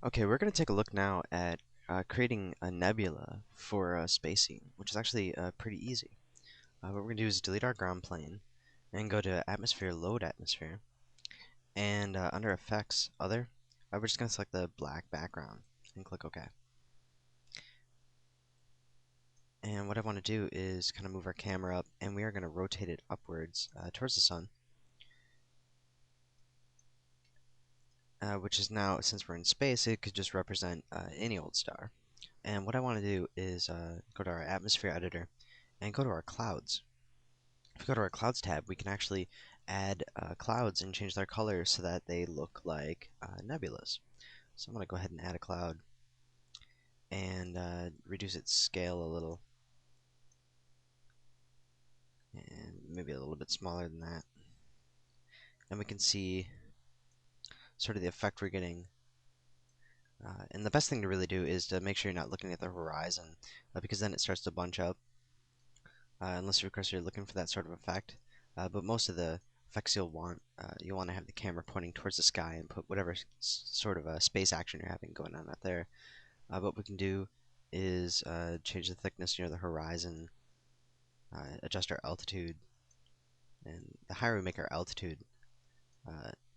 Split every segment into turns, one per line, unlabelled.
Okay, we're going to take a look now at creating a nebula for space scene, which is actually pretty easy. What we're going to do is delete our ground plane and go to Atmosphere, Load Atmosphere, and under Effects, Other, we're just going to select the black background and click OK. And what I want to do is kind of move our camera up, and we are going to rotate it upwards towards the sun, which is now, since we're in space, it could just represent any old star. And what I want to do is go to our Atmosphere Editor and go to our clouds. If we go to our clouds tab, we can actually add clouds and change their color so that they look like nebulas. So I'm going to go ahead and add a cloud and reduce its scale a little, and maybe a little bit smaller than that. And we can see sort of the effect we're getting. And the best thing to really do is to make sure you're not looking at the horizon, because then it starts to bunch up. Unless of course you're looking for that sort of effect. But most of the effects you'll want to have the camera pointing towards the sky and put whatever sort of a space action you're having going on out there. What we can do is change the thickness near the horizon, adjust our altitude, and the higher we make our altitude,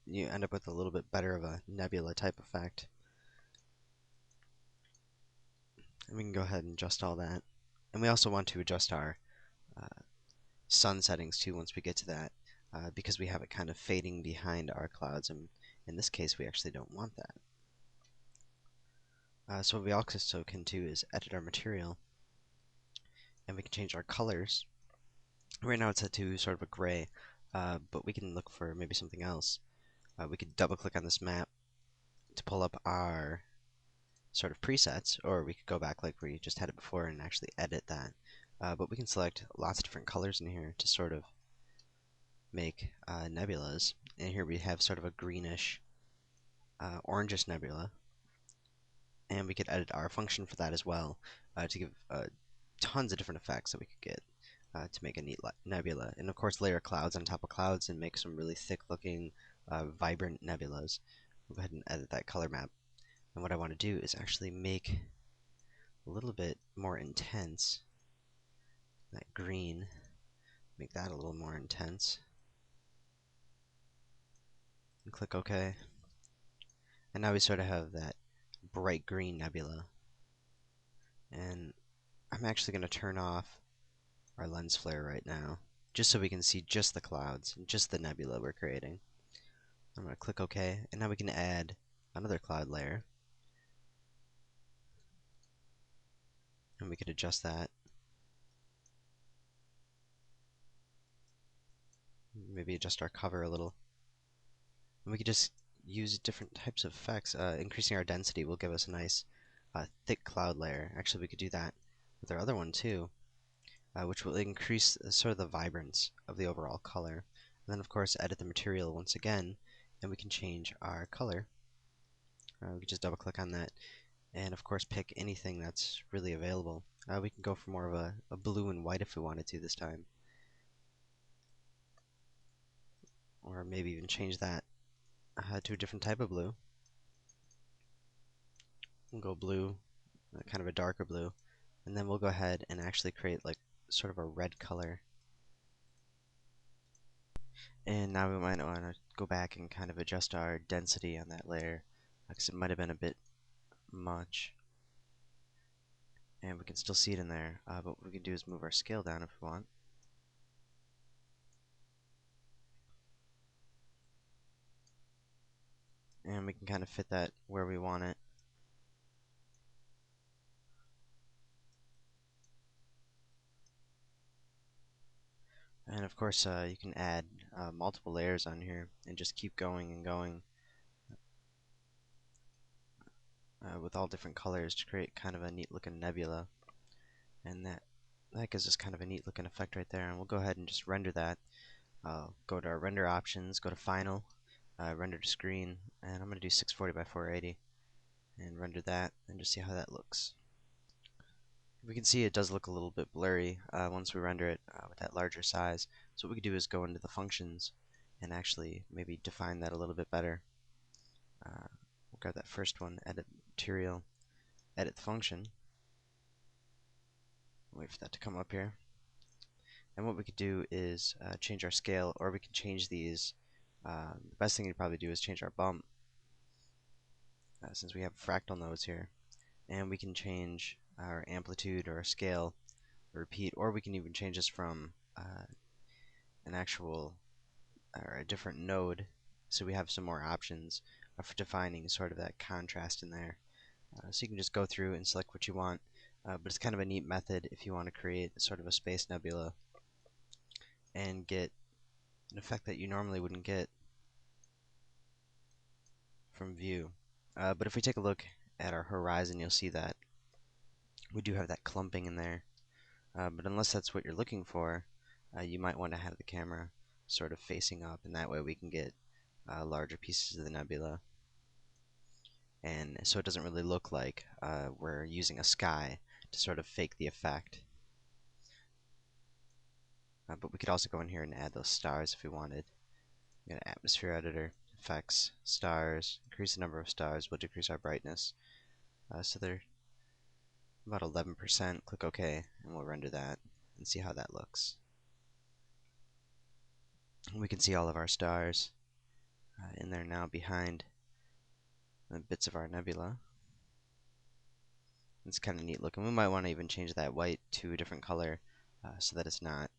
you end up with a little bit better of a nebula type effect. And we can go ahead and adjust all that. And we also want to adjust our sun settings too once we get to that, because we have it kind of fading behind our clouds, and in this case we actually don't want that. So what we also can do is edit our material, and we can change our colors. Right now it's set to sort of a gray, but we can look for maybe something else. We could double click on this map to pull up our sort of presets, or we could go back like we just had it before and actually edit that. But we can select lots of different colors in here to sort of make nebulas. And here we have sort of a greenish, orangish nebula. And we could edit our function for that as well, to give tons of different effects that we could get to make a neat nebula. And of course layer clouds on top of clouds and make some really thick looking vibrant nebulas. We'll go ahead and edit that color map. And what I want to do is actually make a little bit more intense that green, make that a little more intense, and click OK. And now we sort of have that bright green nebula. And I'm actually going to turn off our lens flare right now, just so we can see just the clouds, just the nebula we're creating. I'm going to click OK, and now we can add another cloud layer. And we could adjust that. Maybe adjust our cover a little. And we could just use different types of effects. Increasing our density will give us a nice thick cloud layer. Actually, we could do that with our other one too, which will increase sort of the vibrance of the overall color. And then of course edit the material once again, and we can change our color. We can just double click on that, and of course pick anything that's really available. We can go for more of a blue and white if we wanted to this time, or maybe even change that to a different type of blue. We'll go blue, kind of a darker blue, and then we'll go ahead and actually create like sort of a red color. And now we might want to go back and kind of adjust our density on that layer, because it might have been a bit much. And we can still see it in there, but what we can do is move our scale down if we want. And we can kind of fit that where we want it. And of course you can add multiple layers on here and just keep going and going with all different colors to create kind of a neat looking nebula. And that gives us kind of a neat looking effect right there. And we'll go ahead and just render that. Go to our render options, go to final, render to screen, and I'm going to do 640 by 480 and render that and just see how that looks. We can see it does look a little bit blurry once we render it with that larger size. So what we can do is go into the functions and actually maybe define that a little bit better. We'll grab that first one, edit material, edit the function, wait for that to come up here. And what we could do is change our scale, or we can change these. The best thing you'd probably do is change our bump, since we have fractal nodes here. And we can change our amplitude or scale, or repeat, or we can even change this from an actual or a different node, so we have some more options for defining sort of that contrast in there. So you can just go through and select what you want, but it's kind of a neat method if you want to create sort of a space nebula and get an effect that you normally wouldn't get from view. But if we take a look at our horizon, you'll see that we do have that clumping in there. But unless that's what you're looking for, you might want to have the camera sort of facing up, and that way we can get larger pieces of the nebula. And so it doesn't really look like we're using a sky to sort of fake the effect. But we could also go in here and add those stars if we wanted. We got an atmosphere editor, effects, stars, increase the number of stars, we'll decrease our brightness. So they're about 11%. Click OK, and we'll render that and see how that looks. We can see all of our stars in there now behind the bits of our nebula. It's kind of neat looking. We might want to even change that white to a different color so that it's not,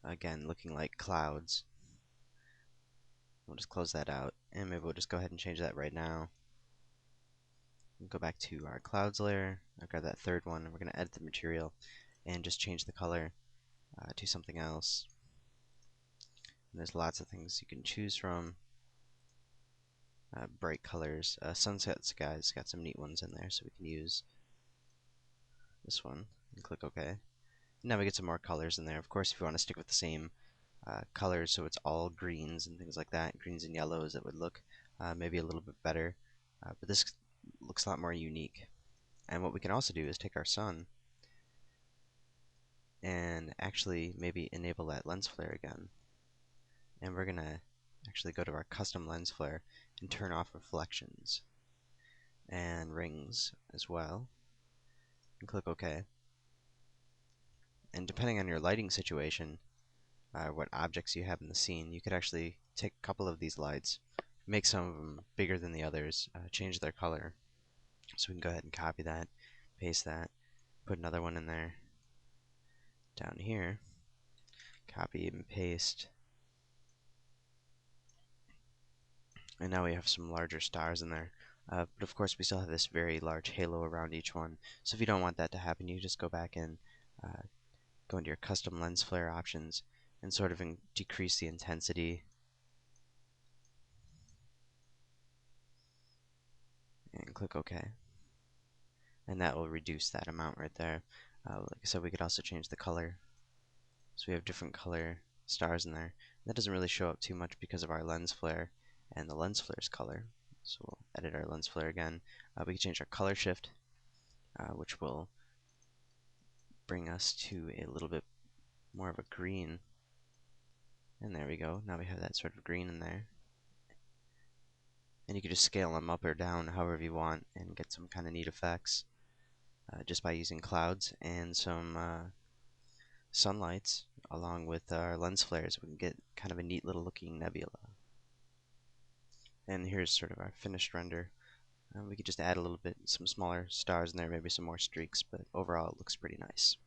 again, looking like clouds. We'll just close that out, and maybe we'll just go ahead and change that right now. We'll go back to our clouds layer. I'll grab that third one, and we're going to edit the material and just change the color to something else. And there's lots of things you can choose from. Bright colors. Sunset skies got some neat ones in there, so we can use this one and click OK. Now we get some more colors in there. Of course, if you want to stick with the same colors, so it's all greens and things like that, greens and yellows, it would look maybe a little bit better. But this looks a lot more unique. And what we can also do is take our sun and actually maybe enable that lens flare again. And we're going to actually go to our custom lens flare and turn off reflections and rings as well. And click OK. And depending on your lighting situation, what objects you have in the scene, you could actually take a couple of these lights, make some of them bigger than the others, change their color. So we can go ahead and copy that, paste that, put another one in there, down here, copy and paste. And now we have some larger stars in there. But of course we still have this very large halo around each one. So if you don't want that to happen, you just go back and go into your custom lens flare options and sort of decrease the intensity. And click OK. And that will reduce that amount right there. Like I said, we could also change the color. So we have different color stars in there. That doesn't really show up too much because of our lens flare and the lens flare's color. So we'll edit our lens flare again. We can change our color shift, which will bring us to a little bit more of a green. And there we go. Now we have that sort of green in there. And you can just scale them up or down however you want and get some kind of neat effects just by using clouds and some sunlights along with our lens flares. We can get kind of a neat little looking nebula. And here's sort of our finished render. We could just add a little bit, some smaller stars in there, maybe some more streaks, but overall it looks pretty nice.